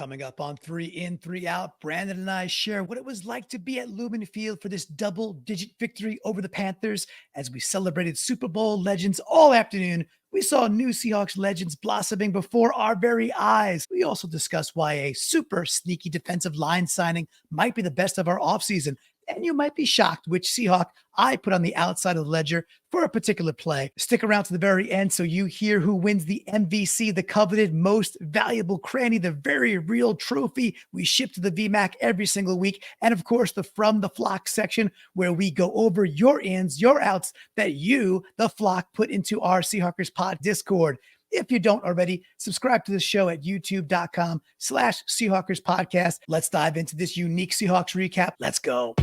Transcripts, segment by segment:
Coming up on 3 In, 3 Out, Brandan and I share what it was like to be at Lumen Field for this double-digit victory over the Panthers as we celebrated Super Bowl legends all afternoon. We saw new Seahawks legends blossoming before our very eyes. We also discussed why a super sneaky defensive line signing might be the best of our offseason. And you might be shocked which Seahawk I put on the outside of the ledger for a particular play. Stick around to the very end so you hear who wins the MVC, the coveted Most Valuable Cranny, the very real trophy we ship to the VMAC every single week. And of course, the From the Flock section where we go over your ins, your outs that you, the flock, put into our Seahawkers Pod Discord. If you don't already, subscribe to the show at youtube.com/Seahawkers Podcast. Let's dive into this unique Seahawks recap. Let's go.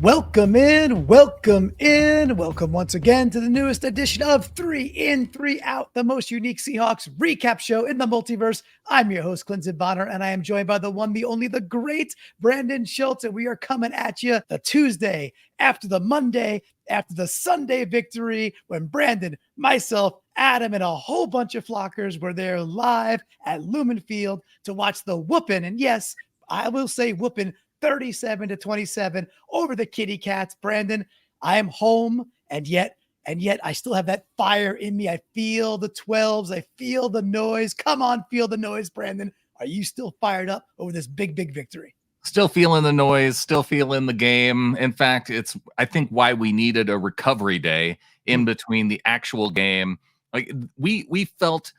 Welcome in. Welcome once again to the newest edition of 3 In, 3 Out, the most unique Seahawks recap show in the multiverse. I'm your host, Clinton Bonner, and I am joined by the one, the only, the great Brandan Schultz, and we are coming at you the Tuesday after the Monday, after the Sunday victory, when Brandan, myself, Adam, and a whole bunch of flockers were there live at Lumen Field to watch the whooping. And yes, I will say whooping 37-27 over the Kitty Cats. Brandan, I am home, and yet I still have that fire in me. I feel the 12s. I feel the noise. Come on, feel the noise, Brandan. Are you still fired up over this big victory? Still feeling the noise, still feeling the game. In fact, it's, I think, why we needed a recovery day in between the actual game. Like we felt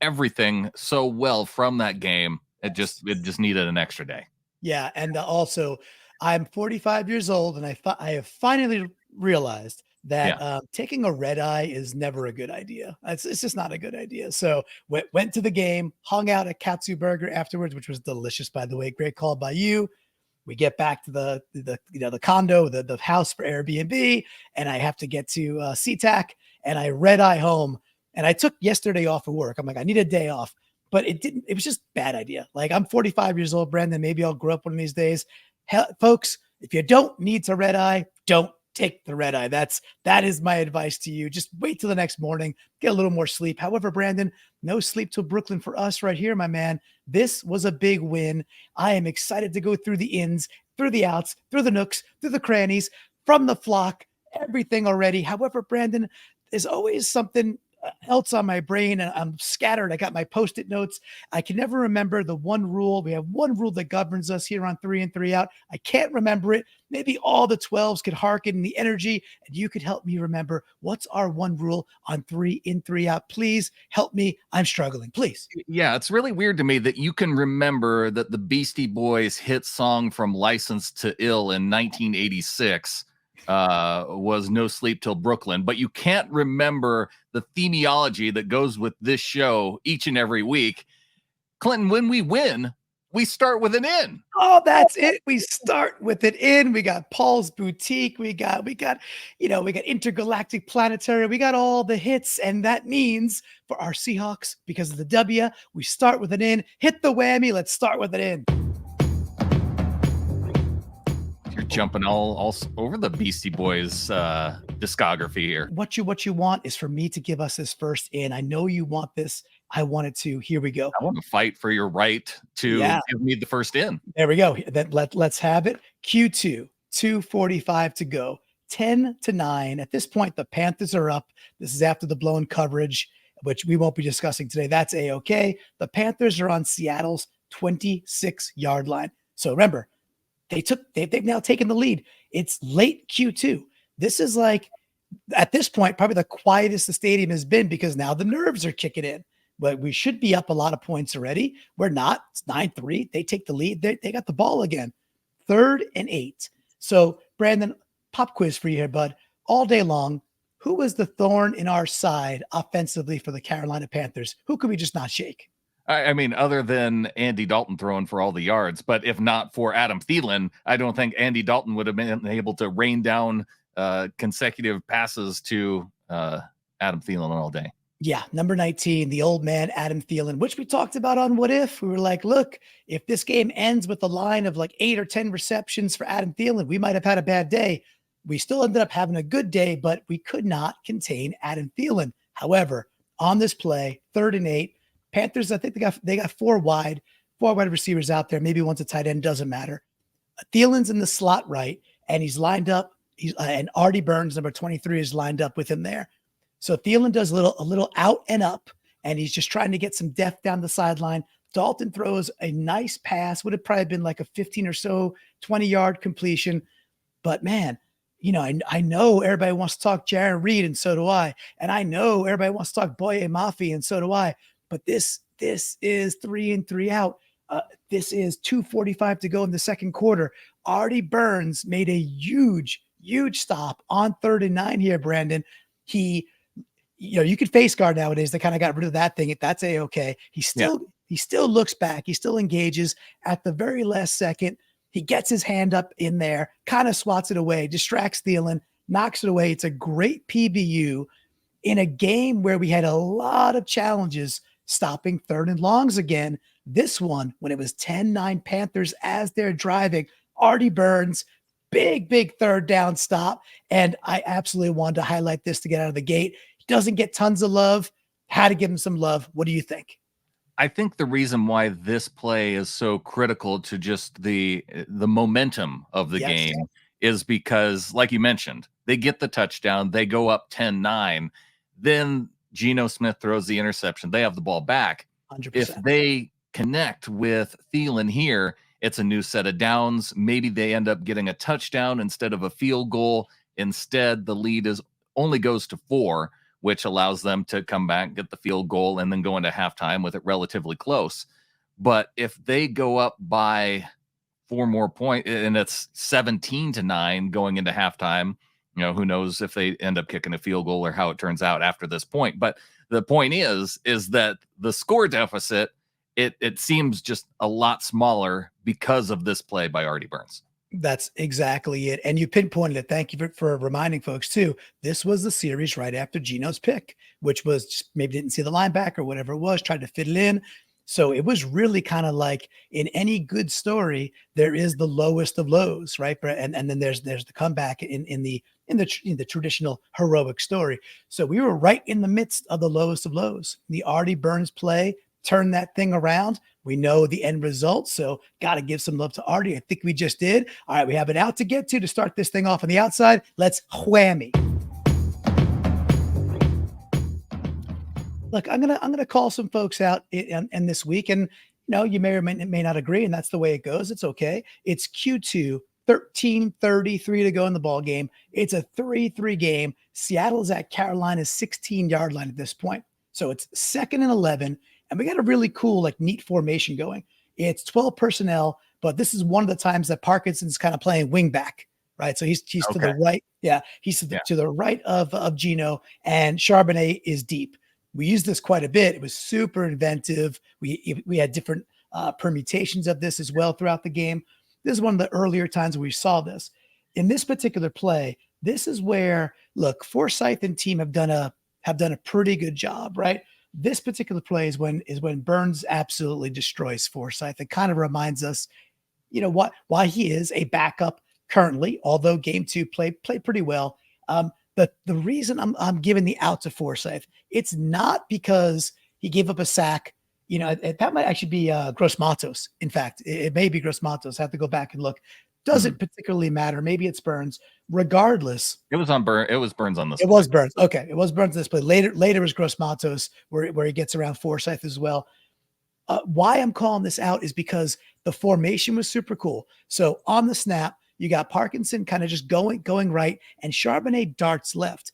everything so well from that game. It just needed an extra day. Yeah, and also, I'm 45 years old, and I have finally realized that taking a red eye is never a good idea. It's just not a good idea. So went to the game, hung out at Katsu Burger afterwards, which was delicious, by the way. Great call by you. We get back to the condo, the house for Airbnb, and I have to get to SeaTac, and I red eye home. And I took yesterday off of work. I'm like, I need a day off. But it was just a bad idea. Like, I'm 45 years old, Brandan. Maybe I'll grow up one of these days. Hell, folks, if you don't need to red eye, don't take the red eye. That is my advice to you. Just wait till the next morning, get a little more sleep. However, Brandan, no sleep till Brooklyn for us right here, my man. This was a big win. I am excited to go through the ins, through the outs, through the nooks, through the crannies, from the flock, everything already. However, Brandan, there's always something else on my brain, and I'm scattered. I got my post-it notes. I can never remember the one rule. We have one rule that governs us here on 3 In, 3 Out. I can't remember it. Maybe all the 12s could hearken the energy, and you could help me remember what's our one rule on 3 In, 3 Out. Please help me. I'm struggling. Please. Yeah, it's really weird to me that you can remember that the Beastie Boys hit song from License to Ill in 1986 was No Sleep Till Brooklyn, but you can't remember the themiology that goes with this show each and every week. Clinton, when we win, we start with an in. Oh, that's it. We start with an in. We got Paul's Boutique. We got Intergalactic Planetary. We got all the hits. And that means for our Seahawks, because of the W, we start with an in. Hit the whammy. Let's start with an in. You're jumping all over the Beastie Boys discography here. What you want is for me to give us this first in. I know you want this. I want it to. Here we go. I want to fight for your right to give me the first in. There we go. Let's have it. Q2, 2:45 to go. 10-9. At this point, the Panthers are up. This is after the blown coverage, which we won't be discussing today. That's A-okay. The Panthers are on Seattle's 26-yard line. So remember, they've now taken the lead. It's late Q2. This is like, at this point, probably the quietest the stadium has been because now the nerves are kicking in. But we should be up a lot of points already. We're not. It's 9-3. They take the lead. They got the ball again. 3rd and 8. So, Brandan, pop quiz for you here, bud. All day long, who was the thorn in our side offensively for the Carolina Panthers? Who could we just not shake? I mean, other than Andy Dalton throwing for all the yards, but if not for Adam Thielen, I don't think Andy Dalton would have been able to rain down consecutive passes to Adam Thielen all day. Yeah, number 19, the old man, Adam Thielen, which we talked about on What If. We were like, look, if this game ends with a line of like 8 or 10 receptions for Adam Thielen, we might have had a bad day. We still ended up having a good day, but we could not contain Adam Thielen. However, on this play, 3rd and 8, Panthers, I think they got four wide receivers out there. Maybe one's a tight end, doesn't matter. Thielen's in the slot right, and he's lined up. And Artie Burns, number 23, is lined up with him there. So Thielen does a little out and up, and he's just trying to get some depth down the sideline. Dalton throws a nice pass, would have probably been like a 15 or so 20-yard completion. But man, I know everybody wants to talk Jaron Reed, and so do I. And I know everybody wants to talk Boye Mafi, and so do I. But this is 3 and 3 out. This is 2:45 to go in the second quarter. Artie Burns made a huge stop on 3rd and 9 here, Brandon. He, you could face guard nowadays. They kind of got rid of that thing. That's a-okay. He still looks back. He still engages at the very last second. He gets his hand up in there, kind of swats it away, distracts Thielen, knocks it away. It's a great PBU in a game where we had a lot of challenges stopping 3rd and longs again. This one, when it was 10-9 Panthers as they're driving, Artie Burns, big 3rd down stop. And I absolutely wanted to highlight this to get out of the gate. He doesn't get tons of love. Had to give him some love. What do you think? I think the reason why this play is so critical to just the momentum of the game is because, like you mentioned, they get the touchdown, they go up 10-9, then Geno Smith throws the interception. They have the ball back. 100%. If they connect with Thielen here, it's a new set of downs. Maybe they end up getting a touchdown instead of a field goal. Instead, the lead only goes to 4, which allows them to come back, get the field goal, and then go into halftime with it relatively close. But if they go up by 4 more points and it's 17-9 going into halftime, who knows if they end up kicking a field goal or how it turns out after this point. But the point is that the score deficit, it seems just a lot smaller because of this play by Artie Burns. That's exactly it. And you pinpointed it. Thank you for reminding folks too. This was the series right after Geno's pick, which was just maybe didn't see the linebacker or whatever it was, tried to fit it in. So it was really kind of like in any good story, there is the lowest of lows, right? And then there's the comeback in the traditional heroic story. So we were right in the midst of the lowest of lows. The Artie Burns play turned that thing around. We know the end result, so got to give some love to Artie. I think we just did. All right, we have an out to get to start this thing off on the outside. Let's whammy. Look, I'm gonna call some folks out in this week, and you may or may not agree, and that's the way it goes. It's okay. It's Q2, 13:33 to go in the ball game. It's a 3-3 game. Seattle's at Carolina's 16-yard line at this point, so it's 2nd and 11. And we got a really cool, neat formation going. It's 12 personnel, but this is one of the times that Parkinson's kind of playing wing back, right? So he's to the right. Yeah, he's to the right of Geno, and Charbonnet is deep. We used this quite a bit. It was super inventive. We had different permutations of this as well throughout the game. This is one of the earlier times where we saw this. In this particular play, this is where, look, Forsythe and team have done a pretty good job, right? This particular play is when Burns absolutely destroys Forsythe. It kind of reminds us, why he is a backup currently, although game 2 played pretty well. The reason I'm giving the out to Forsythe, it's not because he gave up a sack. That might actually be Gross Matos. In fact, it may be Gross Matos. I have to go back and look. Doesn't particularly matter. Maybe it's Burns. Regardless, it was Burns on this. It was Burns. Okay, it was Burns on this play. Later was Gross Matos where he gets around Forsythe as well. Why I'm calling this out is because the formation was super cool. So on the snap, you got Parkinson kind of just going right, and Charbonnet darts left.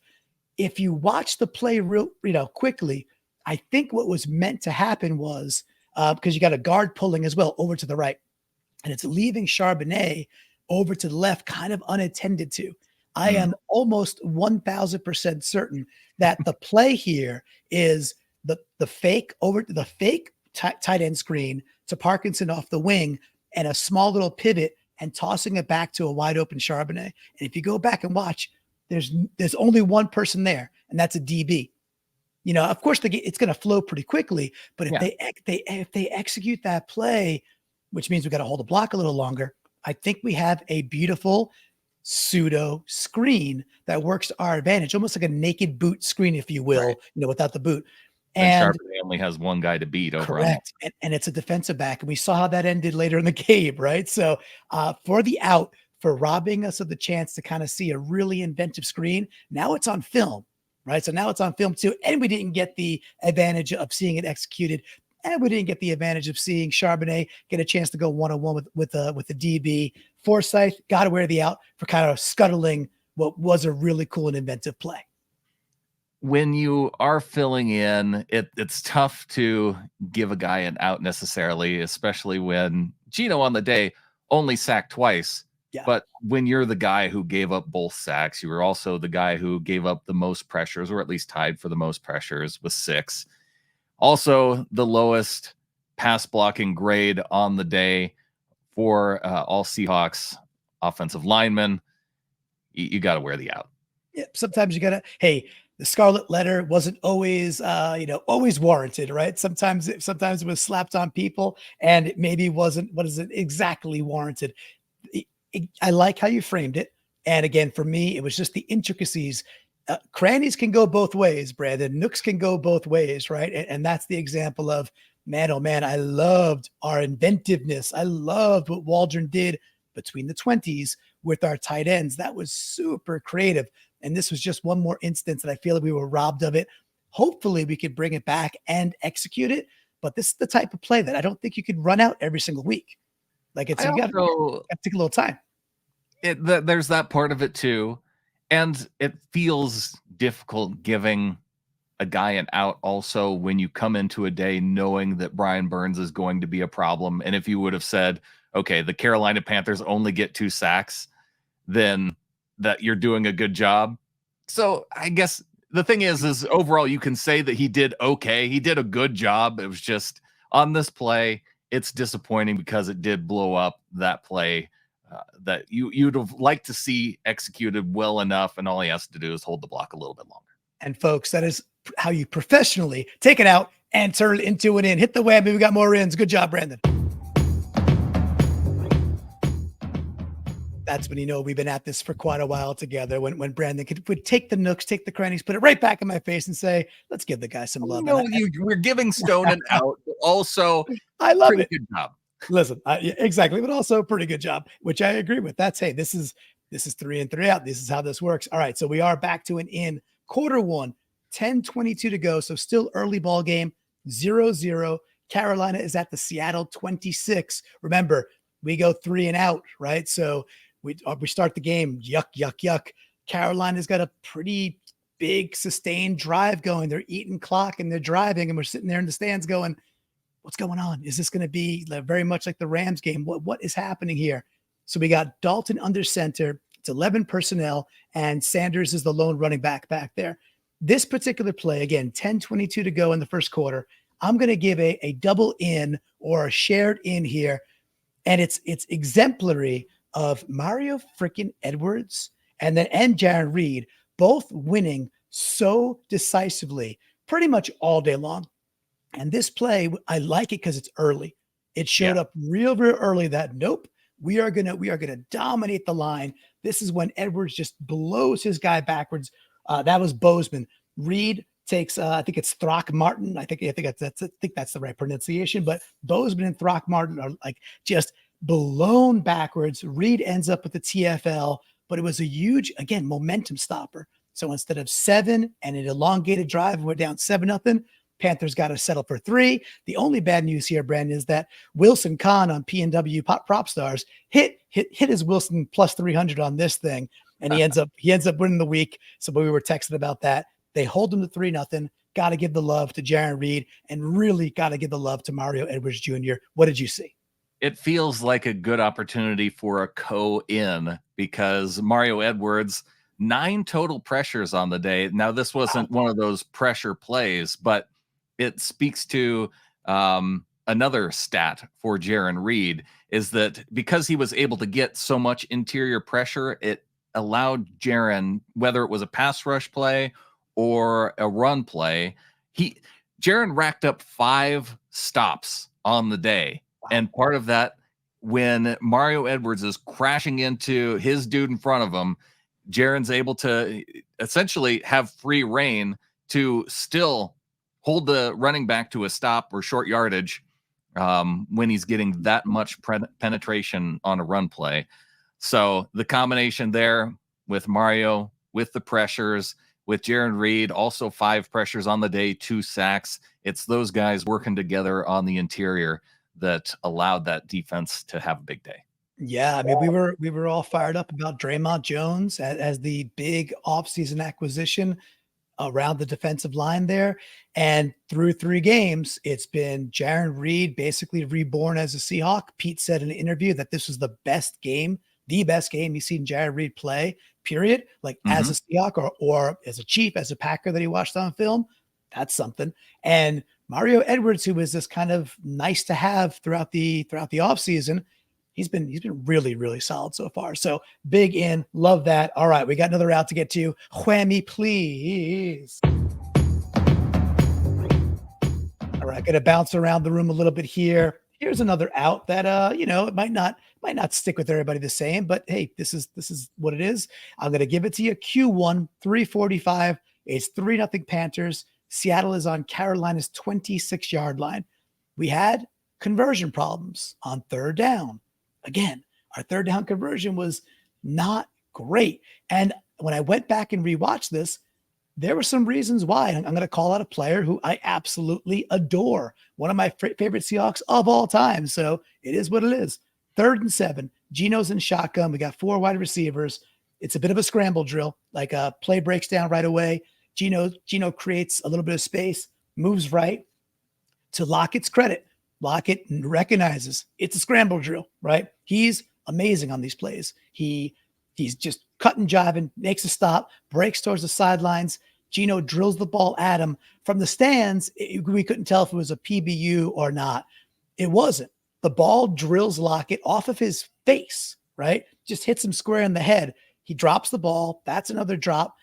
If you watch the play real quickly, I think what was meant to happen was because you got a guard pulling as well over to the right, and it's leaving Charbonnet over to the left kind of unattended to. I am almost 1,000% certain that the play here is the fake tight end screen to Parkinson off the wing and a small little pivot and tossing it back to a wide open Charbonnet. And if you go back and watch, there's only one person there, and that's a DB. Of course, it's going to flow pretty quickly, but if they execute that play, which means we got to hold the block a little longer, I think we have a beautiful pseudo screen that works to our advantage, almost like a naked boot screen, if you will, without the boot. Then And Charbonnet only has one guy to beat over on that. correct. And it's a defensive back. And we saw how that ended later in the game, right? So for the out, for robbing us of the chance to kind of see a really inventive screen, now it's on film, right? So now it's on film too. And we didn't get the advantage of seeing it executed. And we didn't get the advantage of seeing Charbonnet get a chance to go one-on-one with the DB. Forsyth got to wear the out for kind of scuttling what was a really cool and inventive play. When you are filling in, it's tough to give a guy an out necessarily, especially when Gino on the day only sacked twice. Yeah. But when you're the guy who gave up both sacks, you were also the guy who gave up the most pressures, or at least tied for the most pressures with 6. Also, the lowest pass blocking grade on the day for all Seahawks offensive linemen. You got to wear the out. Yeah, sometimes you gotta, hey, the scarlet letter wasn't always always warranted, right? Sometimes it was slapped on people and it maybe wasn't what is it exactly warranted. I like how you framed it. And again, for me, it was just the intricacies. Crannies can go both ways, Brandon. Nooks can go both ways, right? And that's the example of, man, oh man, I loved our inventiveness. I loved what Waldron did between the 20s with our tight ends. That was super creative. And this was just one more instance that I feel like we were robbed of it. Hopefully we could bring it back and execute it. But this is the type of play that I don't think you could run out every single week. Like you got to take a little time. There's that part of it too. And it feels difficult giving a guy an out also when you come into a day knowing that Brian Burns is going to be a problem. And if you would have said, okay, the Carolina Panthers only get 2 sacks, then that you're doing a good job. So I guess the thing is overall you can say that he did okay. He did a good job. It was just on this play, it's disappointing because it did blow up that play that you'd have liked to see executed well enough, and all he has to do is hold the block a little bit longer. And folks, that is how you professionally take it out and turn it into an in. Hit the whammy. We got more ins. Good job, Brandan. That's when you know we've been at this for quite a while together. When Brandan would take the nooks, take the crannies, put it right back in my face and say, let's give the guy some love. No, we're giving Stone an out. Also, I love it. Good job. Listen, exactly, but also a pretty good job, which I agree with. That's, hey, this is 3 in 3 out. This is how this works. All right, so we are back to an in. Quarter 1, 10:22 to go. So still early ball game, 0-0. Carolina is at the Seattle 26. Remember, we go 3 and out, right? So we start the game, yuck, yuck, yuck. Carolina's got a pretty big sustained drive going. They're eating clock and they're driving, and we're sitting there in the stands going, what's going on? Is this going to be very much like the Rams game? What is happening here? So we got Dalton under center. It's 11 personnel, and Sanders is the lone running back there. This particular play, again, 10:22 to go in the first quarter. I'm going to give a double in or a shared in here, and it's exemplary of Mario freaking Edwards and Jaron Reed both winning so decisively pretty much all day long. And this play, I like it because it's early. It showed up real early that nope, we are gonna dominate the line. This is when Edwards just blows his guy backwards. That was Bozeman. Reed takes I think it's Throckmorton. I think that's the right pronunciation. But Bozeman and Throckmorton are like just blown backwards. Reed ends up with the TFL, but it was a huge, again, momentum stopper. So instead of 7 and an elongated drive, we're down 7-0. Panthers got to settle for 3. The only bad news here, Brandon, is that Wilson Kahn on PNW Prop Stars hit his Wilson plus 300 on this thing, and he ends up winning the week. So we were texting about that. They hold him to 3-0. Got to give the love to Jaron Reed, and really got to give the love to Mario Edwards Jr. What did you see? It feels like a good opportunity for a co-in because Mario Edwards, 9 total pressures on the day. Now, this wasn't one of those pressure plays, but it speaks to another stat for Jaron Reed is that because he was able to get so much interior pressure, it allowed Jaron, whether it was a pass rush play or a run play, Jaron racked up 5 stops on the day. And part of that, when Mario Edwards is crashing into his dude in front of him, Jaron's able to essentially have free reign to still hold the running back to a stop or short yardage when he's getting that much penetration on a run play. So the combination there with Mario, with the pressures, with Jaron Reed, also 5 pressures on the day, 2 sacks. It's those guys working together on the interior that allowed that defense to have a big day. Yeah, I mean, we were all fired up about Draymond Jones as the big offseason acquisition around the defensive line there. And through 3 games, it's been Jaron Reed basically reborn as a Seahawk. Pete said in an interview that this was the best game he's seen Jaron Reed play, period. Like as a Seahawk or as a Chief, as a Packer that he watched on film. That's something. And Mario Edwards, who was this kind of nice to have throughout the offseason, he's been really, really solid so far. So big in, love that. All right, we got another out to get to. Whammy, please. All right, gonna bounce around the room a little bit here. Here's another out that it might not stick with everybody the same, but hey, this is what it is. I'm gonna give it to you. Q1 345. It's 3-0 Panthers. Seattle is on Carolina's 26-yard line. We had conversion problems on 3rd down. Again, our 3rd down conversion was not great. And when I went back and rewatched this, there were some reasons why. I'm going to call out a player who I absolutely adore. One of my favorite Seahawks of all time. So it is what it is. 3rd and 7. Geno's in shotgun. We got 4 wide receivers. It's a bit of a scramble drill. Like a play breaks down right away. Geno creates a little bit of space, moves right. To Lockett's credit, Lockett recognizes it's a scramble drill, right? He's amazing on these plays. He's just cutting, jiving, makes a stop, breaks towards the sidelines. Geno drills the ball at him from the stands. We couldn't tell if it was a PBU or not. It wasn't. The ball drills Lockett off of his face, right? Just hits him square in the head. He drops the ball. That's another drop.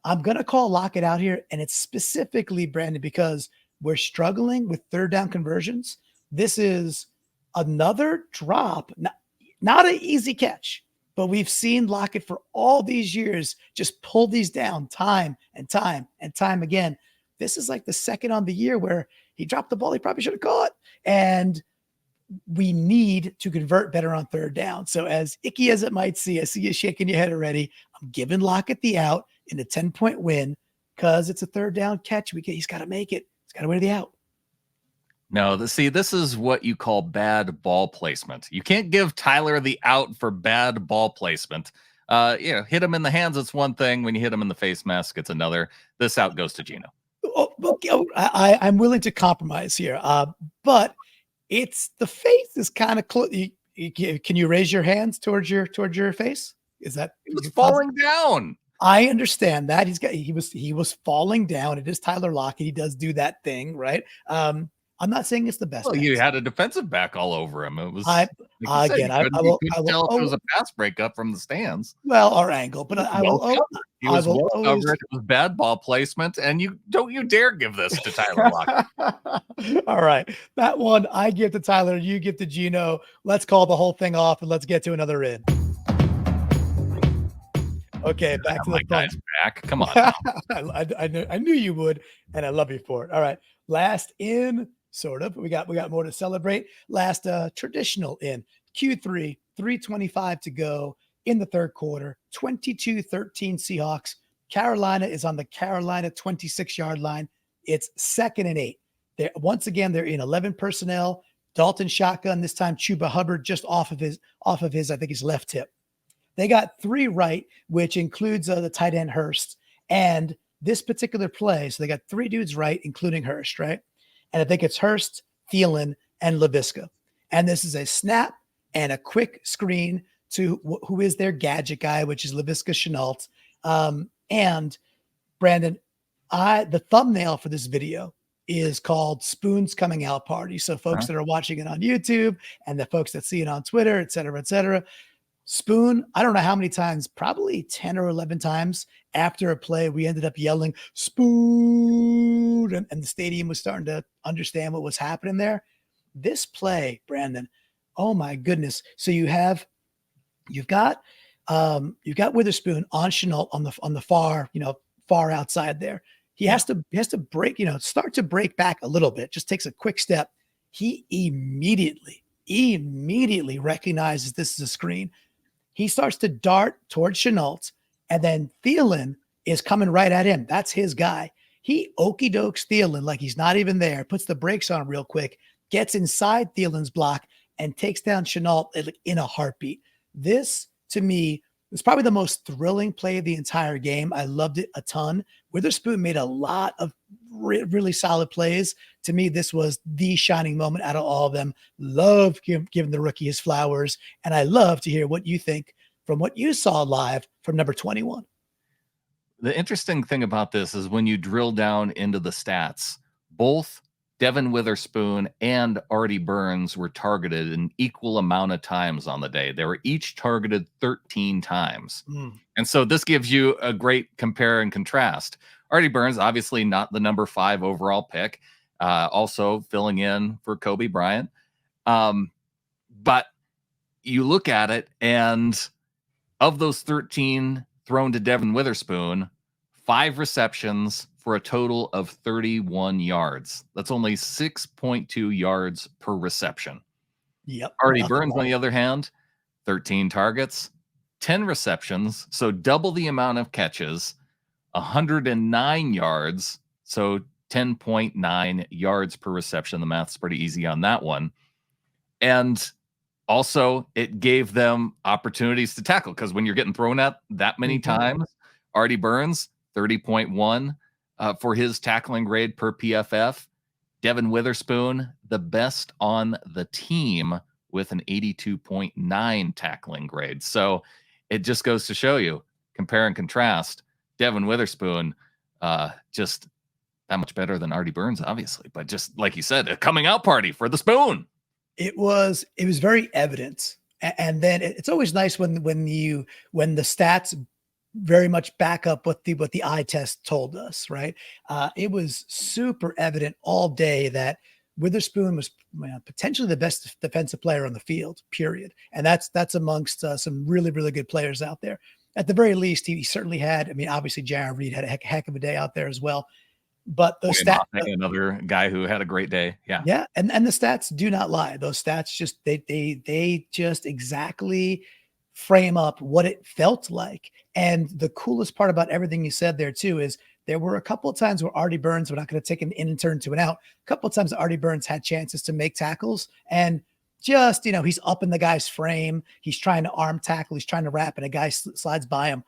I'm going to call Lockett out here, and it's specifically, Brandon, because we're struggling with 3rd down conversions. This is another drop, not an easy catch, but we've seen Lockett for all these years just pull these down time and time and time again. This is like the second on the year where he dropped the ball he probably should have caught, and we need to convert better on 3rd down. So as icky as it might see, I see you shaking your head already. I'm giving Lockett the out in a 10-point win because it's a 3rd down catch. He's got to make it. He's got to win the out. No, this is what you call bad ball placement. You can't give Tyler the out for bad ball placement. Hit him in the hands, it's one thing. When you hit him in the face mask, it's another. This out goes to Geno. I'm willing to compromise here, but it's the face is kind of close. Can you raise your hands towards your face? Is that he was falling down? I understand that he was falling down. It is Tyler Lockett. He does do that thing, right? I'm not saying it's the best. Well, you had a defensive back all over him. It was I couldn't tell if it was a pass breakup from the stands. Well, our angle, but He was well covered. It was bad ball placement, and you dare give this to Tyler Lockett. All right, that one I give to Tyler. You give to Geno. Let's call the whole thing off and let's get to another in. Okay, back to the guys back. Come on. I knew you would, and I love you for it. All right, last in, sort of. We got more to celebrate. Last traditional in Q3, 3:25 to go in the 3rd quarter. 22-13 Seahawks. Carolina is on the Carolina 26-yard line. It's 2nd and 8. Once again, they're in 11 personnel. Dalton shotgun. This time, Chuba Hubbard just off of his I think his left hip. They got 3 right, which includes the tight end Hurst. And this particular play, so they got 3 dudes right, including Hurst, right? And I think it's Hurst, Thielen, and Laviska. And this is a snap and a quick screen to who is their gadget guy, which is Laviska Shenault. And Brandon, the thumbnail for this video is called Spoon's Coming Out Party. So folks that are watching it on YouTube and the folks that see it on Twitter, et cetera, Spoon, I don't know how many times, probably 10 or 11 times after a play, we ended up yelling Spoon, and the stadium was starting to understand what was happening there. This play, Brandon, oh my goodness. So you've got Witherspoon on Shenault on the far outside there. He has to break, start to break back a little bit, just takes a quick step. He immediately recognizes this is a screen. He starts to dart towards Chenault, and then Thielen is coming right at him. That's his guy. He okey dokes Thielen like he's not even there, puts the brakes on real quick, gets inside Thielen's block, and takes down Chenault in a heartbeat. This, to me, was probably the most thrilling play of the entire game. I loved it a ton. Witherspoon made a lot of really solid plays. To me, this was the shining moment out of all of them. Love giving the rookie his flowers. And I love to hear what you think from what you saw live from number 21. The interesting thing about this is when you drill down into the stats, both Devin Witherspoon and Artie Burns were targeted an equal amount of times on the day. They were each targeted 13 times. And so this gives you a great compare and contrast. Artie Burns, obviously not the number 5 overall pick, also filling in for Kobe Bryant. But you look at it, and of those 13 thrown to Devin Witherspoon, 5 receptions for a total of 31 yards. That's only 6.2 yards per reception. Yep. Artie Burns, on the other hand, 13 targets, 10 receptions, so double the amount of catches, 109 yards, so 10.9 yards per reception. The math's pretty easy on that one. And also, it gave them opportunities to tackle, because when you're getting thrown at that many times, Artie Burns, 30.1 for his tackling grade per PFF. Devin Witherspoon, the best on the team with an 82.9 tackling grade. So it just goes to show you, compare and contrast, Devin Witherspoon, just that much better than Artie Burns, obviously. But just like you said, a coming out party for the Spoon. It was very evident. And then it's always nice when the stats very much back up what the eye test told us, right? It was super evident all day that Witherspoon was potentially the best defensive player on the field, period. And that's amongst some really, really good players out there. At the very least, he certainly had, obviously Jaron Reed had a heck of a day out there as well. But those stats, another guy who had a great day. Yeah. And the stats do not lie. Those stats just, they just exactly frame up what it felt like. And the coolest part about everything you said there too is there were a couple of times where Artie Burns, we're not going to take an in and turn to an out. A couple of times Artie Burns had chances to make tackles, and just, he's up in the guy's frame. He's trying to arm tackle. He's trying to wrap, and a guy slides by him.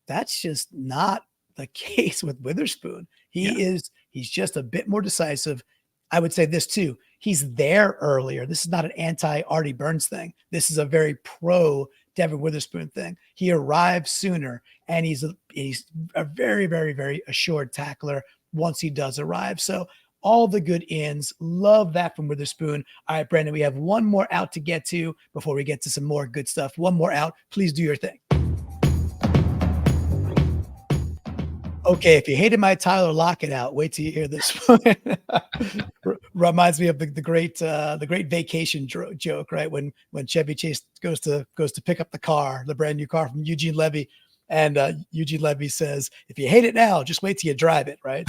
That's just not the case with Witherspoon. He's just a bit more decisive. I would say this too. He's there earlier. This is not an anti Artie Burns thing. This is a very pro Devin Witherspoon thing. He arrives sooner, and he's a very, very, very assured tackler once he does arrive. So all the good ins. Love that from Witherspoon. All right, Brandan, we have one more out to get to before we get to some more good stuff. One more out. Please do your thing. Okay, if you hated my Tyler Lockett out, wait till you hear this one. Reminds me of the great vacation joke, right? When Chevy Chase goes to pick up the brand new car from Eugene Levy, and Eugene Levy says, "If you hate it now, just wait till you drive it." Right?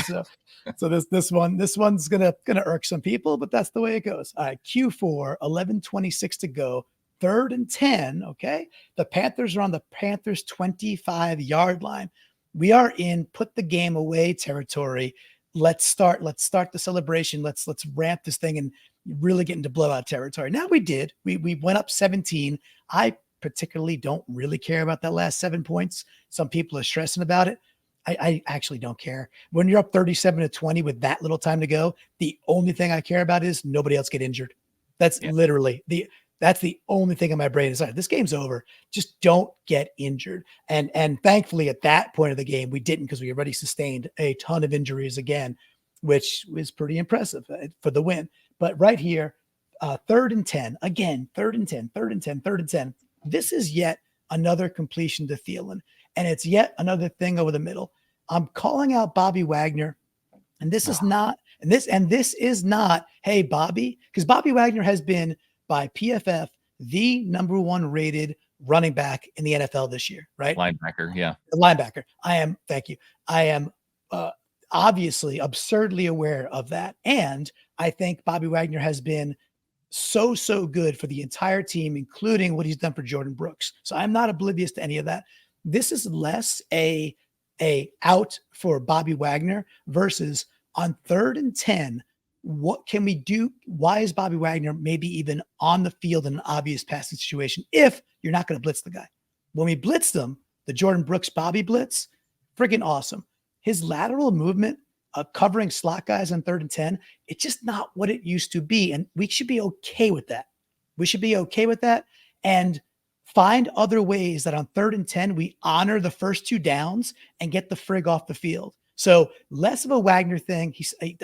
So this one's gonna irk some people, but that's the way it goes. All right, Q4, 11:26 to go, 3rd and 10. Okay, the Panthers are on the Panthers 25-yard line. We are in put the game away territory. Let's start the celebration. Let's ramp this thing and really get into blowout territory. Now we did. We went up 17. I particularly don't really care about that last 7 points. Some people are stressing about it. I actually don't care. When you're up 37-20 with that little time to go, the only thing I care about is nobody else get injured. That's literally that's the only thing in my brain is, this game's over. Just don't get injured. And thankfully at that point of the game, we didn't, because we already sustained a ton of injuries again, which was pretty impressive for the win. But right here, 3rd and 10, again, 3rd and 10, 3rd and 10, 3rd and 10. This is yet another completion to Thielen. And it's yet another thing over the middle. I'm calling out Bobby Wagner. And this is not, this is not, hey, Bobby, because Bobby Wagner has been, by PFF, the number 1 rated running back in the NFL this year, right? Linebacker, yeah. The linebacker. Thank you. I am obviously absurdly aware of that. And I think Bobby Wagner has been so good for the entire team, including what he's done for Jordan Brooks. So I'm not oblivious to any of that. This is less a out for Bobby Wagner versus on 3rd and 10. What can we do? Why is Bobby Wagner maybe even on the field in an obvious passing situation if you're not going to blitz the guy? When we blitzed him, the Jordan Brooks Bobby blitz, freaking awesome. His lateral movement, covering slot guys on 3rd and 10, it's just not what it used to be. And we should be okay with that. We should be okay with that and find other ways that on 3rd and 10, we honor the first 2 downs and get the frig off the field. So less of a Wagner thing.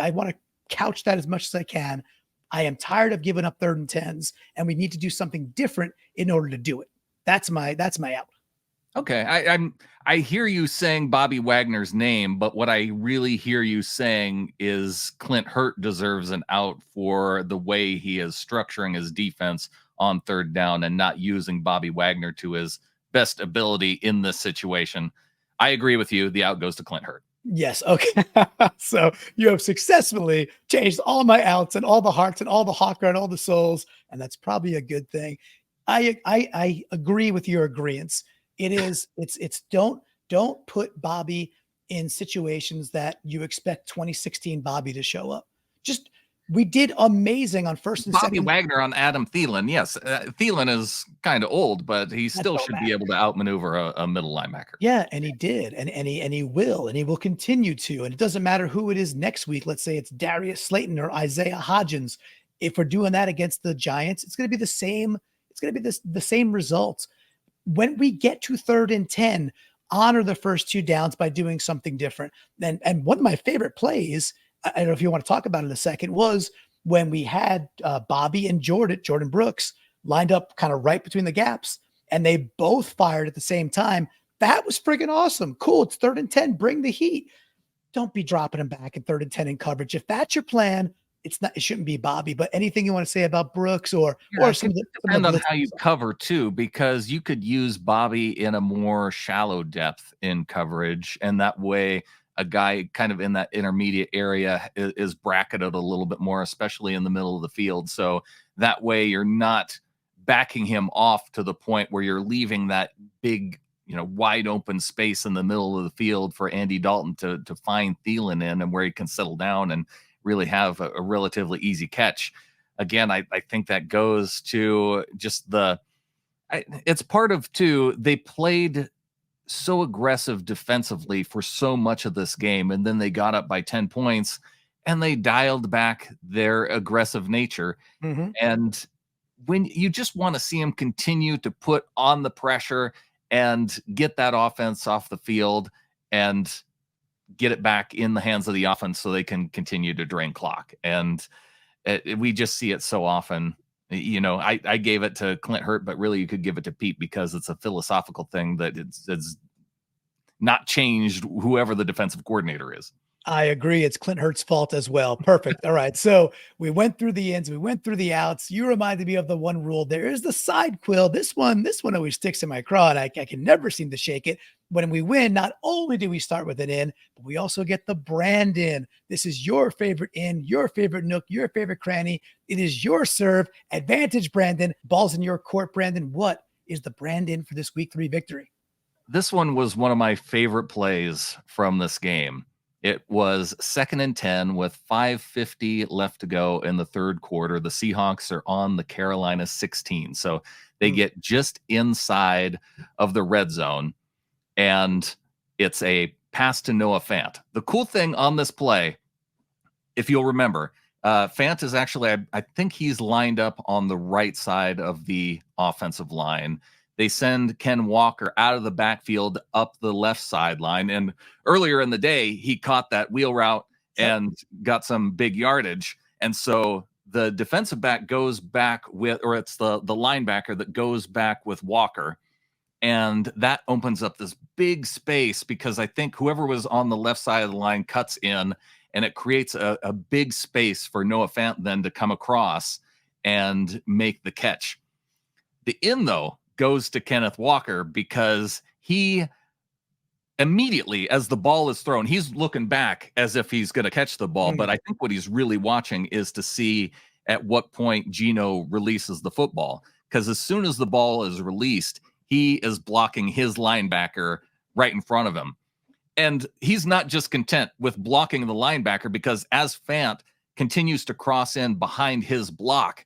I want to couch that as much as I can. I am tired of giving up 3rd and 10s, and we need to do something different in order to do it. That's my out. Okay, I hear you saying Bobby Wagner's name, but what I really hear you saying is Clint Hurt deserves an out for the way he is structuring his defense on 3rd down and not using Bobby Wagner to his best ability in this situation. I agree with you. The out goes to Clint Hurt. Yes. Okay. So you have successfully changed all my outs and all the hearts and all the Hawker and all the souls, and that's probably a good thing. I agree with your agreeance. It's don't put Bobby in situations that you expect 2016 Bobby to show up. Just we did amazing on 1st and Bobby 2nd. Wagner on Adam Thielen. Yes, Thielen is kind of old, but he still should be able to outmaneuver a middle linebacker. Yeah, and he did, and he will continue to. And it doesn't matter who it is next week. Let's say it's Darius Slayton or Isaiah Hodgins. If we're doing that against the Giants, it's going to be the same. It's going to be the same results. When we get to 3rd and 10, honor the first 2 downs by doing something different. And one of my favorite plays, I don't know if you want to talk about it in a second, was when we had Bobby and Jordan Brooks lined up kind of right between the gaps, and they both fired at the same time. That was freaking awesome. Cool. It's 3rd and 10. Bring the heat. Don't be dropping them back in 3rd and 10 in coverage. If that's your plan, it shouldn't be Bobby. But anything you want to say about Brooks or some of the depend on how you cover too, because you could use Bobby in a more shallow depth in coverage, and that way a guy kind of in that intermediate area is bracketed a little bit more, especially in the middle of the field. So that way you're not backing him off to the point where you're leaving that big, wide open space in the middle of the field for Andy Dalton to find Thielen in, and where he can settle down and really have a relatively easy catch. Again, I think that goes to just it's part of too, they played so aggressive defensively for so much of this game, and then they got up by 10 points and they dialed back their aggressive nature. Mm-hmm. And when you just want to see them continue to put on the pressure and get that offense off the field and get it back in the hands of the offense so they can continue to drain clock. And we just see it so often. I gave it to Clint Hurt, but really you could give it to Pete because it's a philosophical thing that it's not changed whoever the defensive coordinator is. I agree. It's Clint Hurt's fault as well. Perfect. All right. So we went through the ins, we went through the outs. You reminded me of the one rule. There is the side quill. This one always sticks in my craw, and I can never seem to shake it. When we win, not only do we start with an in, but we also get the Brandan. This is your favorite in, your favorite nook, your favorite cranny. It is your serve. Advantage, Brandan. Ball's in your court, Brandan. What is the Brandan for this week 3 victory? This one was one of my favorite plays from this game. It was 2nd and 10 with 5:50 left to go in the 3rd quarter. The Seahawks are on the Carolina 16. So they get just inside of the red zone, and it's a pass to Noah Fant. The cool thing on this play, if you'll remember, Fant is actually, I think he's lined up on the right side of the offensive line. They send Ken Walker out of the backfield up the left sideline. And earlier in the day, he caught that wheel route and got some big yardage. And so the defensive back goes back with, or it's the linebacker that goes back with Walker. And that opens up this big space because I think whoever was on the left side of the line cuts in, and it creates a big space for Noah Fant then to come across and make the catch. The in, though, goes to Kenneth Walker because he immediately as the ball is thrown, he's looking back as if he's going to catch the ball. But Mm. I think what he's really watching is to see at what point Gino releases the football. Because as soon as the ball is released, he is blocking his linebacker right in front of him. And he's not just content with blocking the linebacker, because as Fant continues to cross in behind his block,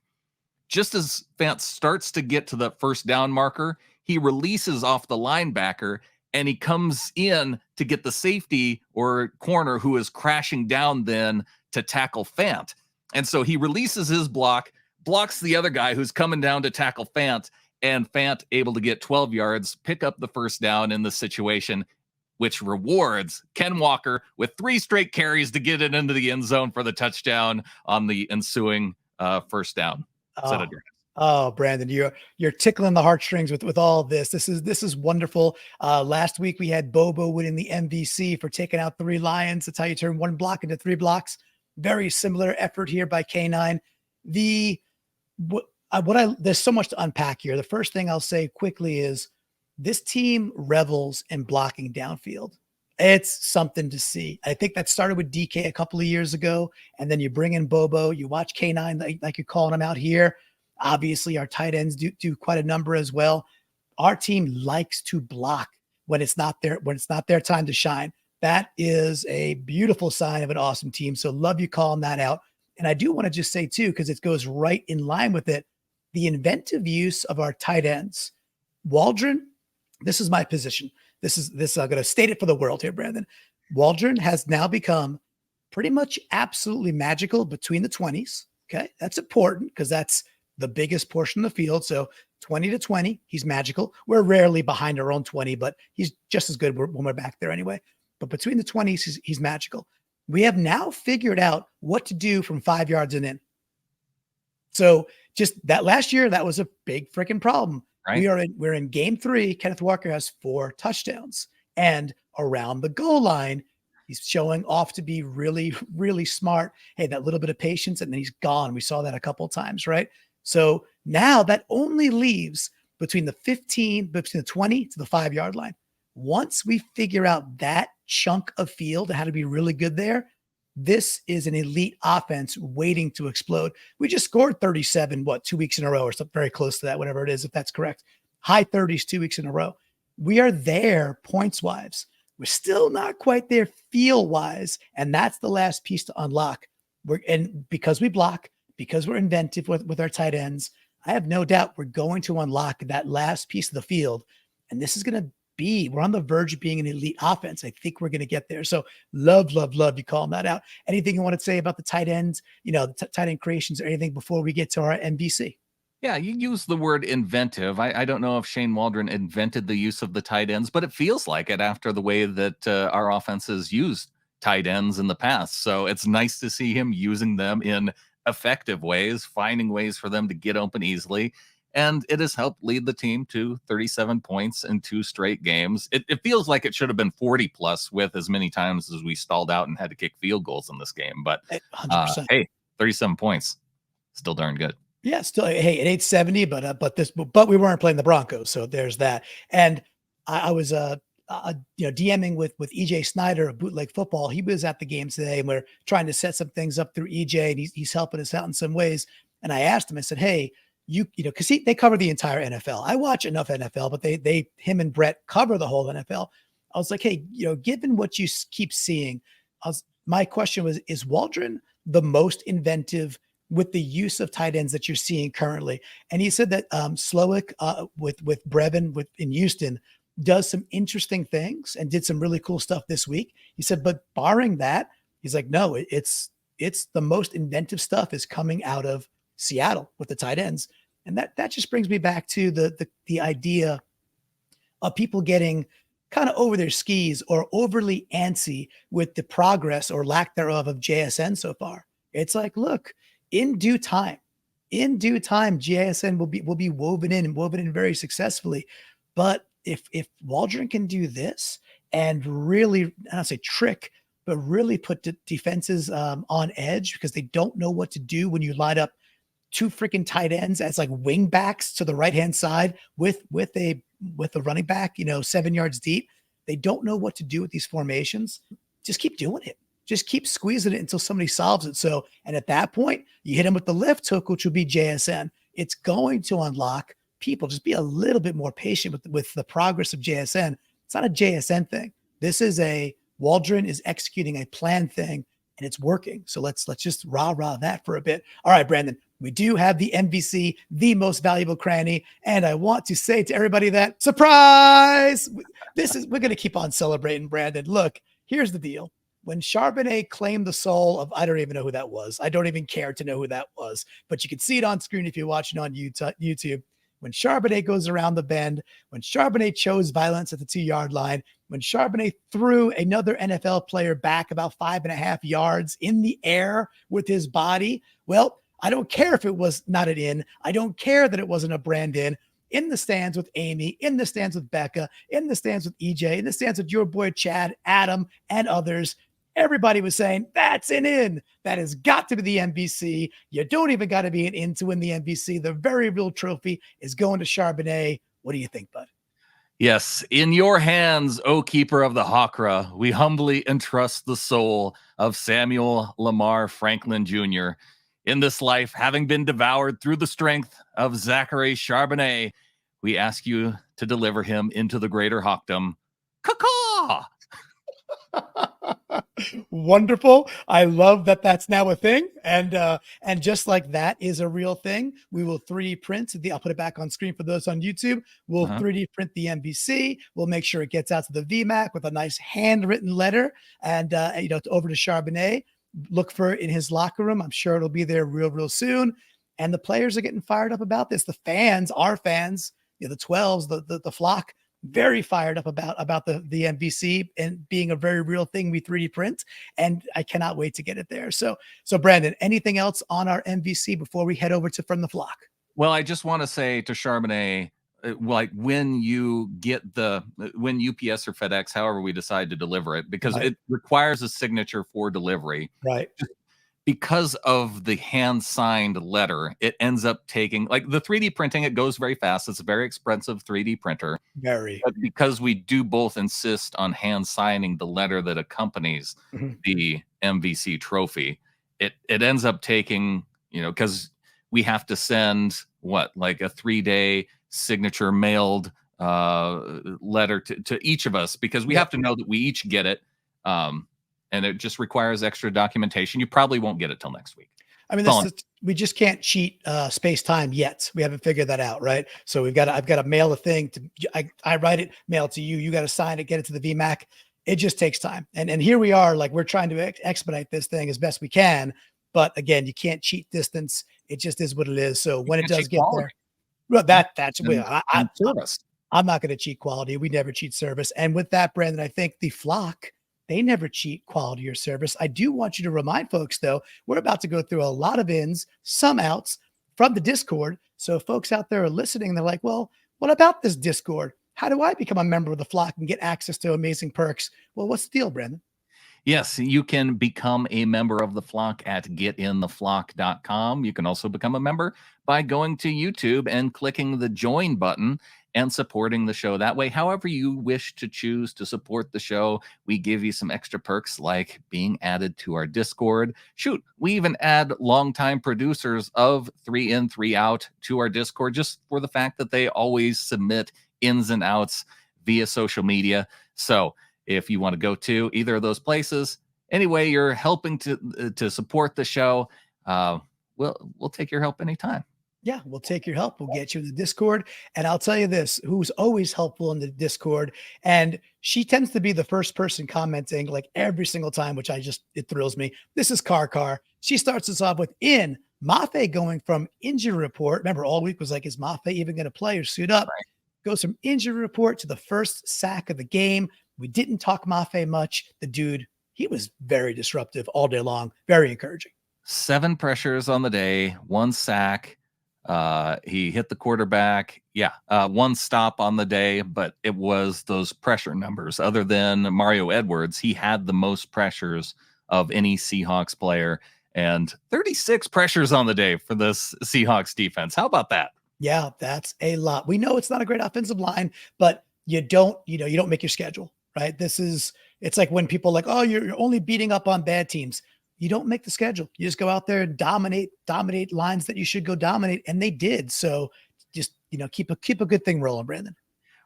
just as Fant starts to get to the first down marker, he releases off the linebacker and he comes in to get the safety or corner who is crashing down then to tackle Fant. And so he releases his block, blocks the other guy who's coming down to tackle Fant, and Fant able to get 12 yards, pick up the first down in the situation, which rewards Ken Walker with 3 straight carries to get it into the end zone for the touchdown on the ensuing first down. Oh, oh, Brandan, you're tickling the heartstrings with all of this. This is wonderful. Last week we had Bobo winning the MVC for taking out 3 Lions. That's how you turn 1 block into 3 blocks. Very similar effort here by K9. There's so much to unpack here. The first thing I'll say quickly is this team revels in blocking downfield. It's something to see. I think that started with DK a couple of years ago, and then you bring in Bobo. You watch K9 like you're calling him out here. Obviously, our tight ends do quite a number as well. Our team likes to block when it's not their time to shine. That is a beautiful sign of an awesome team. So love you calling that out. And I do want to just say too, because it goes right in line with it, the inventive use of our tight ends. Waldron, this is my position. This I'm going to state it for the world here, Brandan. Waldron has now become pretty much absolutely magical between the 20s. Okay. That's important because that's the biggest portion of the field. So 20 to 20, he's magical. We're rarely behind our own 20, but he's just as good when we're back there anyway. But between the 20s, he's magical. We have now figured out what to do from 5 yards and in. So just that last year, that was a big freaking problem. Right. We're in game 3. Kenneth Walker has 4 touchdowns, and around the goal line, he's showing off to be really, really smart. Hey, that little bit of patience, and then he's gone. We saw that a couple of times, right? So now that only leaves between the 20 to the 5 yard line. Once we figure out that chunk of field and how to be really good there, this is an elite offense waiting to explode. We just scored 37, 2 weeks in a row or something very close to that, whatever it is, if that's correct. High 30s, 2 weeks in a row. We are there points-wise. We're still not quite there feel-wise, and that's the last piece to unlock. And because we block, because we're inventive with our tight ends, I have no doubt we're going to unlock that last piece of the field, and this is going to we're on the verge of being an elite offense. I think we're going to get there. So love you calling that out. Anything you want to say about the tight ends, the tight end creations or anything before we get to our NBC? Yeah, you use the word inventive. I don't know if Shane Waldron invented the use of the tight ends, but it feels like it after the way that our offenses used tight ends in the past. So it's nice to see him using them in effective ways, finding ways for them to get open easily. And it has helped lead the team to 37 points in 2 straight games. It feels like it should have been 40 plus with as many times as we stalled out and had to kick field goals in this game. But 100%. Hey, 37 points, still darn good. Yeah, still, hey, at 870, but we weren't playing the Broncos, so there's that. And I was DMing with EJ Snyder of Bootleg Football. He was at the game today, and we're trying to set some things up through EJ, and he's helping us out in some ways. And I asked him, I said, hey, because they cover the entire NFL. I watch enough NFL, but him and Brett cover the whole NFL. I was like, hey, given what you keep seeing, my question was, is Waldron the most inventive with the use of tight ends that you're seeing currently? And he said that Slowick with Brevin in Houston does some interesting things and did some really cool stuff this week. He said, but barring that, he's like, no, it's the most inventive stuff is coming out of Seattle with the tight ends. And that just brings me back to the idea of people getting kind of over their skis or overly antsy with the progress or lack thereof of JSN so far. It's like, look, in due time, JSN will be woven in very successfully. But if Waldron can do this and really, I don't say trick, but really put defenses on edge because they don't know what to do when you line up 2 freaking tight ends as like wing backs to the right-hand side with a running back, 7 yards deep. they don't know what to do with these formations, just keep doing it. Just keep squeezing it until somebody solves it. So, and at that point, you hit them with the lift hook, which will be JSN. It's going to unlock people. Just be a little bit more patient with the progress of JSN. It's not a JSN thing. This is a Waldron is executing a plan thing, and it's working. So let's just rah that for a bit. All right, Brandan, we do have the MVC, the most valuable cranny, and I want to say to everybody that surprise. We're going to keep on celebrating, Brandan. Look, here's the deal. When Charbonnet claimed the soul of, I don't even know who that was. I don't even care to know who that was, but you can see it on screen if you're watching on YouTube. When Charbonnet goes around the bend, when Charbonnet chose violence at the 2-yard line, when Charbonnet threw another NFL player back about 5.5 yards in the air with his body, well, I don't care if it was not an in. I don't care that it wasn't a Brandan. In the stands with Amy, in the stands with Becca, in the stands with EJ, in the stands with your boy Chad, Adam, and others, everybody was saying, that's an in. That has got to be the MVC. You don't even got to be an in to win the MVC. The very real trophy is going to Charbonnet. What do you think, bud? Yes, in your hands, O keeper of the Hawkra, we humbly entrust the soul of Samuel Lamar Franklin Jr. In this life, having been devoured through the strength of Zachary Charbonnet, we ask you to deliver him into the greater Hawkdom. Caw-caw! Wonderful. I love that that's now a thing. And just like that is a real thing, we will 3D print I'll put it back on screen for those on YouTube. We'll 3D print the MVC. We'll make sure it gets out to the VMAC with a nice handwritten letter and over to Charbonnet. Look for it in his locker room. I'm sure it'll be there real soon. And the players are getting fired up about this. The fans, our fans, the 12s, the flock, very fired up about the MVC and being a very real thing we 3D print. And I cannot wait to get it there. So Brandan, anything else on our MVC before we head over to From the Flock? Well, I just want to say to Charbonnet, like when you get when UPS or FedEx, however we decide to deliver it, because it requires a signature for delivery. Right. Because of the hand signed letter, it ends up taking, like, the 3D printing, it goes very fast. It's a very expensive 3D printer. Very. But because we do both insist on hand signing the letter that accompanies the MVC trophy, it ends up taking, because we have to send like a 3-day signature mailed letter to each of us, because we have to know that we each get it. And it just requires extra documentation. You probably won't get it till next week. I mean, we just can't cheat space time yet. We haven't figured that out, right? So I've got to mail a thing I write it, mail it to you. You got to sign it, get it to the VMAC. It just takes time. And here we are, like, we're trying to expedite this thing as best we can. But again, you can't cheat distance. It just is what it is. So when it does get there, well, that's service. I'm not going to cheat quality. We never cheat service. And with that, Brandan, I think the flock, they never cheat quality or service. I do want you to remind folks, though, we're about to go through a lot of ins, some outs from the Discord. So if folks out there are listening, they're like, well, what about this Discord? How do I become a member of the flock and get access to amazing perks? Well, what's the deal, Brandan? Yes, you can become a member of the flock at getintheflock.com. You can also become a member by going to YouTube and clicking the join button and supporting the show that way. However you wish to choose to support the show, we give you some extra perks like being added to our Discord. Shoot, we even add longtime producers of 3 In, 3 Out to our Discord, just for the fact that they always submit ins and outs via social media. So if you want to go to either of those places, anyway, you're helping to support the show, we'll take your help anytime. Yeah, we'll take your help. We'll get you in the Discord. And I'll tell you this, who's always helpful in the Discord. And she tends to be the first person commenting like every single time, which it thrills me. This is Car. She starts us off with Mafe going from injury report. Remember, all week was like, is Mafe even going to play or suit up? Right. Goes from injury report to the first sack of the game. We didn't talk Mafe much. The dude, he was very disruptive all day long. Very encouraging. 7 pressures on the day, 1 sack. He hit the quarterback. 1 stop on the day, but it was those pressure numbers. Other than Mario Edwards, he had the most pressures of any Seahawks player, and 36 pressures on the day for this Seahawks defense. How about that? Yeah, that's a lot. We know it's not a great offensive line, but you don't make your schedule, right? It's like when people are like, oh, you're only beating up on bad teams. You don't make the schedule. You just go out there and dominate lines that you should go dominate. And they did. So just, keep a good thing rolling, Brandon.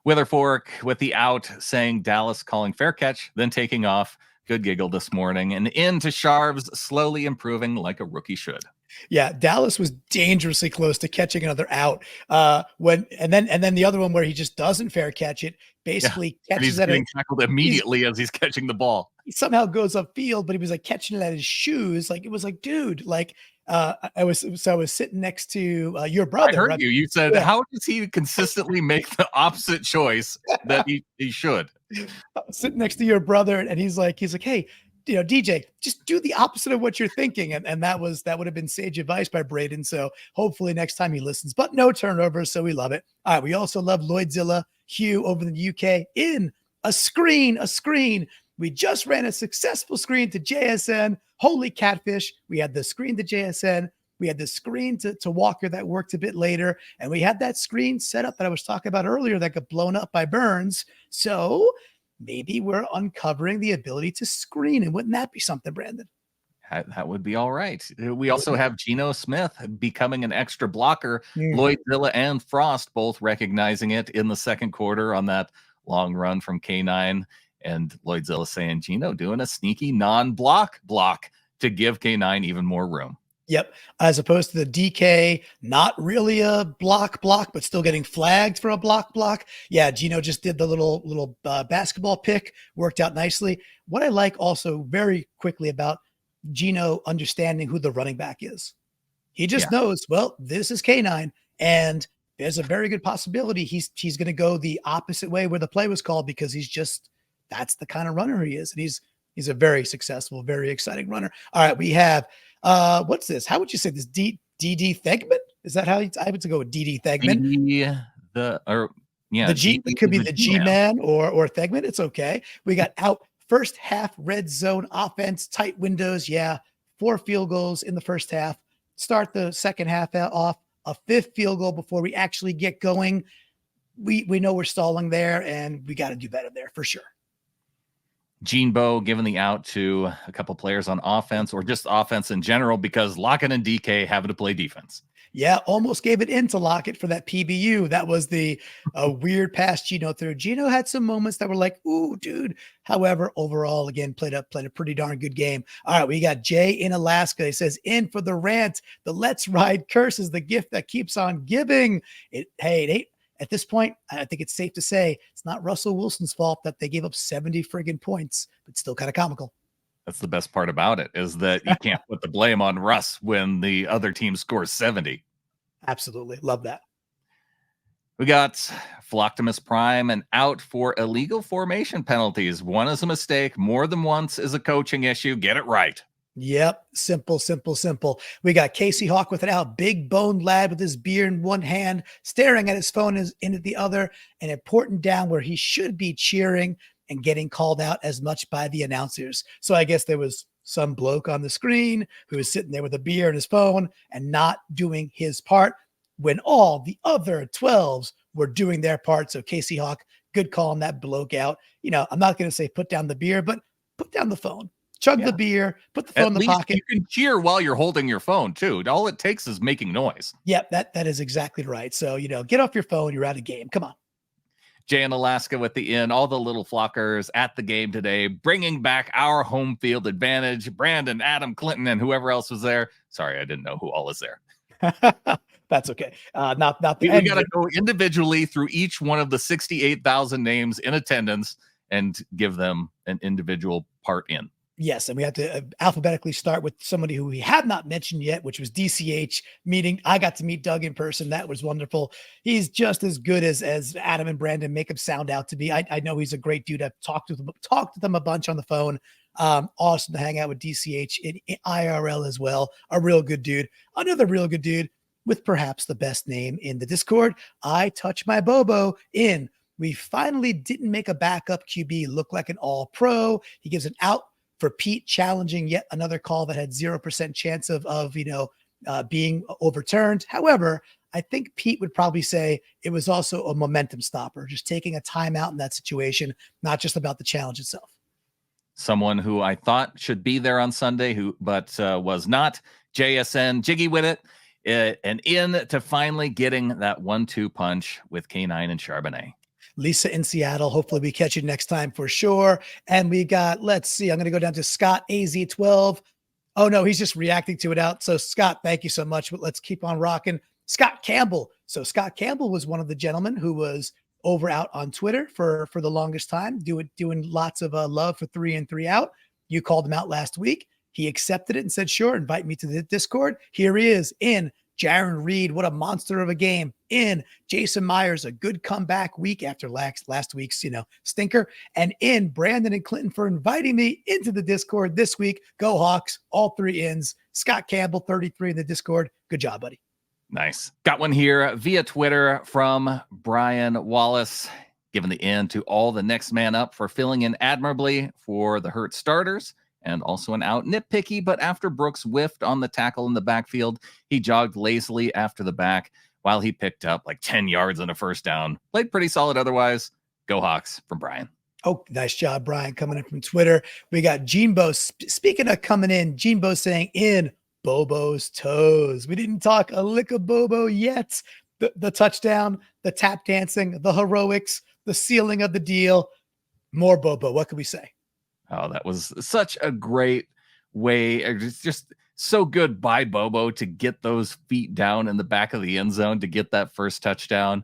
Witherfork with the out saying Dallas calling fair catch, then taking off. Good giggle this morning. And into Sharves, slowly improving like a rookie should. Yeah, Dallas was dangerously close to catching another out. And then the other one where he just doesn't fair catch it, basically catches and he's getting tackled immediately as he's catching the ball. He somehow goes upfield, but he was like catching it at his shoes. Like it was like, dude, like I was sitting next to your brother. I heard you. You said, how does he consistently make the opposite choice that he should? Sitting next to your brother, and he's like, hey, DJ, just do the opposite of what you're thinking. And that would have been sage advice by Brandan. So hopefully next time he listens, but no turnovers. So we love it. All right. We also love Lloydzilla Hugh over in the UK in a screen. We just ran a successful screen to JSN. Holy catfish. We had the screen to JSN. We had the screen to Walker that worked a bit later. And we had that screen set up that I was talking about earlier that got blown up by Burns. So maybe we're uncovering the ability to screen. And wouldn't that be something, Brandan? That would be all right. We also have Geno Smith becoming an extra blocker. Lloydzilla and Frost both recognizing it in the second quarter on that long run from K9. And Lloydzilla saying, Geno doing a sneaky non-block to give K9 even more room. Yep. As opposed to the DK, not really a block, but still getting flagged for a block. Yeah, Geno just did the little basketball pick, worked out nicely. What I like also very quickly about Geno understanding who the running back is. He just knows, well, this is K9, and there's a very good possibility he's going to go the opposite way where the play was called because that's the kind of runner he is. And he's a very successful, very exciting runner. All right, we have what's this? How would you say this? DD Thegman? Is that how I would go with DD Thegman? The G could be the G-man or Thegman. It's okay. We got out first half red zone offense, tight windows. Yeah, 4 field goals in the first half. Start the second half off a 5th field goal before we actually get going. We know we're stalling there, and we got to do better there for sure. Gene Bow giving the out to a couple players on offense or just offense in general because Lockett and DK having to play defense. Yeah, almost gave it into Lockett for that PBU. That was the weird pass Geno threw. Geno had some moments that were like, ooh, dude. However, overall, again, played a pretty darn good game. All right, we got Jay in Alaska. He says, in for the rant. The Let's Ride curse is the gift that keeps on giving. It ain't. At this point, I think it's safe to say it's not Russell Wilson's fault that they gave up 70 friggin' points, but still kind of comical. That's the best part about it is that you can't put the blame on Russ when the other team scores 70. Absolutely. Love that. We got Philoctomus Prime and out for illegal formation penalties. One is a mistake. More than once is a coaching issue. Get it right. Yep. Simple. We got Casey Hawk with it out. Big boned lad with his beer in one hand, staring at his phone in the other, an important down where he should be cheering and getting called out as much by the announcers. So I guess there was some bloke on the screen who was sitting there with a beer in his phone and not doing his part when all the other 12s were doing their part. So Casey Hawk, good call on that bloke out. I'm not going to say put down the beer, but put down the phone. Chug the beer, put the phone in the pocket. You can cheer while you're holding your phone too. All it takes is making noise. Yep, that is exactly right. So, get off your phone. You're out of game. Come on. Jay in Alaska with the in, all the little flockers at the game today, bringing back our home field advantage. Brandan, Adam, Clinton, and whoever else was there. Sorry, I didn't know who all is there. That's okay. Not we got to go individually through each one of the 68,000 names in attendance and give them an individual part in. Yes, and we have to alphabetically start with somebody who we have not mentioned yet, which was DCH meeting. I got to meet Doug in person. That was wonderful. He's just as good as Adam and Brandan make him sound out to be. I know he's a great dude. I've talked to them a bunch on the phone. Awesome to hang out with DCH in IRL as well. A real good dude. Another real good dude with perhaps the best name in the Discord. I touch my Bobo in. We finally didn't make a backup QB look like an all-pro. He gives an out for Pete challenging yet another call that had 0% chance of being overturned. However, I think Pete would probably say it was also a momentum stopper, just taking a timeout in that situation, not just about the challenge itself. Someone who I thought should be there on Sunday, but was not. JSN, Jiggy with it, and in to finally getting that 1-2 punch with K9 and Charbonnet. Lisa in Seattle. Hopefully we catch you next time for sure. And we got, let's see, I'm going to go down to Scott AZ12. Oh no, he's just reacting to it out. So Scott, thank you so much, but let's keep on rocking. Scott Campbell. So Scott Campbell was one of the gentlemen who was over out on Twitter for the longest time, doing lots of love for 3 and 3 out. You called him out last week. He accepted it and said, sure, invite me to the Discord. Here he is in Jaron Reed. What a monster of a game. In Jason Myers, a good comeback week after last week's, stinker. And in Brandon and Clinton for inviting me into the Discord this week. Go Hawks, all 3 ins. Scott Campbell, 33 in the Discord. Good job, buddy. Nice. Got one here via Twitter from Brian Wallace, giving the in to all the next man up for filling in admirably for the hurt starters. And also an out nitpicky, but after Brooks whiffed on the tackle in the backfield, he jogged lazily after the back while he picked up like 10 yards on a first down. Played pretty solid otherwise. Go Hawks from Brian. Oh, nice job, Brian, coming in from Twitter. We got Jeanbo. Speaking of coming in, Jeanbo saying in Bobo's toes. We didn't talk a lick of Bobo yet. The touchdown, the tap dancing, the heroics, the sealing of the deal. More Bobo. What can we say? Oh, that was such a great way. It's just so good by Bobo to get those feet down in the back of the end zone to get that first touchdown.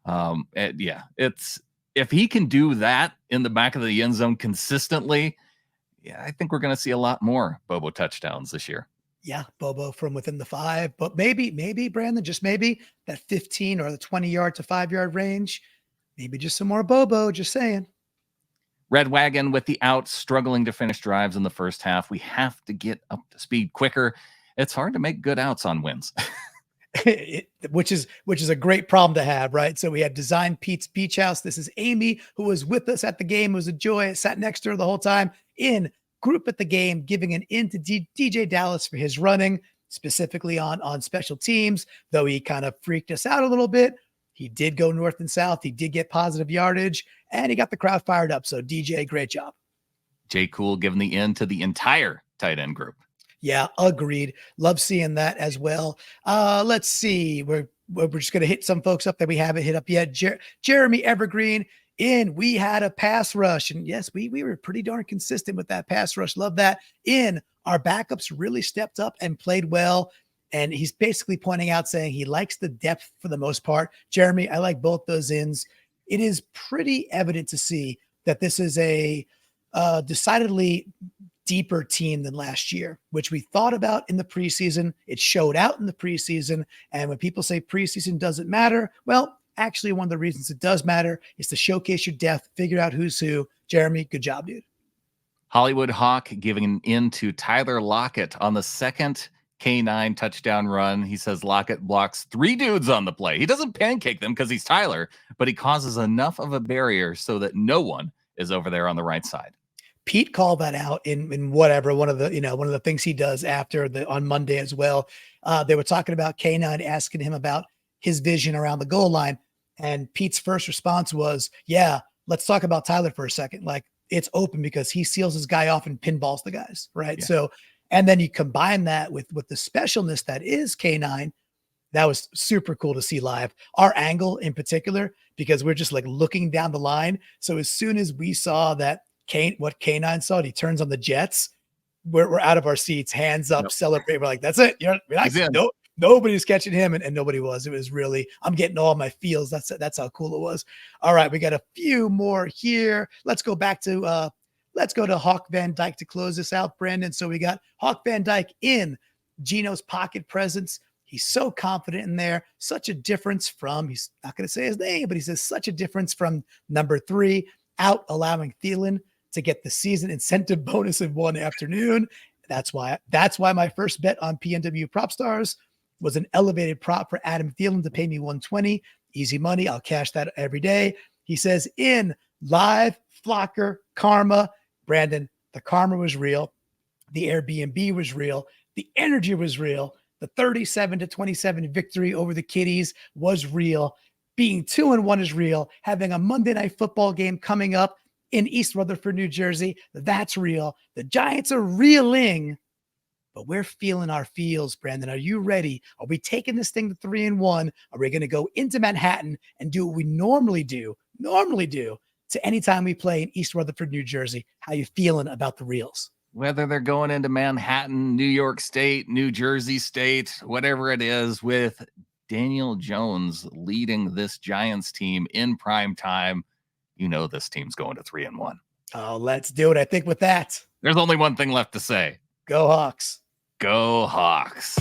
It's if he can do that in the back of the end zone consistently, I think we're going to see a lot more Bobo touchdowns this year. Yeah, Bobo from within the 5, but maybe Brandon, just maybe that 15 or the 20-yard to 5-yard range. Maybe just some more Bobo, just saying. Red Wagon with the out, struggling to finish drives in the first half. We have to get up to speed quicker. It's hard to make good outs on wins. which is a great problem to have, right? So we had Design Pete's Beach House. This is Amy, who was with us at the game. It was a joy. Sat next to her the whole time. In group at the game, giving an in to DJ Dallas for his running, specifically on special teams, though he kind of freaked us out a little bit. He did go north and south. He did get positive yardage, and he got the crowd fired up. So DJ, great job. Jay Cool giving the in to the entire tight end group. Yeah, agreed. Love seeing that as well. Let's see. We're just going to hit some folks up that we haven't hit up yet. Jeremy Evergreen in. We had a pass rush, and yes, we were pretty darn consistent with that pass rush. Love that. In, our backups really stepped up and played well. And he's basically pointing out, saying he likes the depth for the most part. Jeremy, I like both those ins. It is pretty evident to see that this is a decidedly deeper team than last year, which we thought about in the preseason. It showed out in the preseason. And when people say preseason doesn't matter, well, actually, one of the reasons it does matter is to showcase your depth, figure out who's who. Jeremy, good job, dude. Hollywood Hawk giving an in to Tyler Lockett on the second K9 touchdown run. He says Lockett blocks 3 dudes on the play. He doesn't pancake them because he's Tyler, but he causes enough of a barrier so that no one is over there on the right side. Pete called that out in whatever, one of the things he does on Monday as well. They were talking about K9, asking him about his vision around the goal line. And Pete's first response was, yeah, let's talk about Tyler for a second. Like, it's open because he seals his guy off and pinballs the guys. Right. Yeah. So, and then you combine that with the specialness that is K9. That was super cool to see live. Our angle in particular, because we're just like looking down the line. So as soon as we saw that what K9 saw, he turns on the Jets. We're out of our seats, hands up, celebrate. We're like, that's it. Nobody's catching him, and nobody was. It was really, I'm getting all my feels. That's how cool it was. All right, we got a few more here. Let's go to Hawk Van Dyke to close this out, Brandon. So we got Hawk Van Dyke in Gino's pocket presence. He's so confident in there. Such a difference from, he's not going to say his name, but he says such a difference from number 3 out, allowing Thielen to get the season incentive bonus in one afternoon. That's why my first bet on PNW Prop Stars was an elevated prop for Adam Thielen to pay me $120. Easy money. I'll cash that every day. He says in live Flocker karma. Brandon, the karma was real. The Airbnb was real. The energy was real. The 37-27 victory over the Kitties was real. Being 2-1 is real. Having a Monday Night Football game coming up in East Rutherford, New Jersey, that's real. The Giants are reeling, but we're feeling our feels, Brandon. Are you ready? Are we taking this thing to 3-1? Are we going to go into Manhattan and do what we normally do to anytime we play in East Rutherford, New Jersey? How you feeling about the reels? Whether they're going into Manhattan, New York State, New Jersey State, whatever it is, with Daniel Jones leading this Giants team in prime time, you know this team's going to 3-1. Oh, let's do it. I think with that, there's only one thing left to say. Go Hawks. Go Hawks.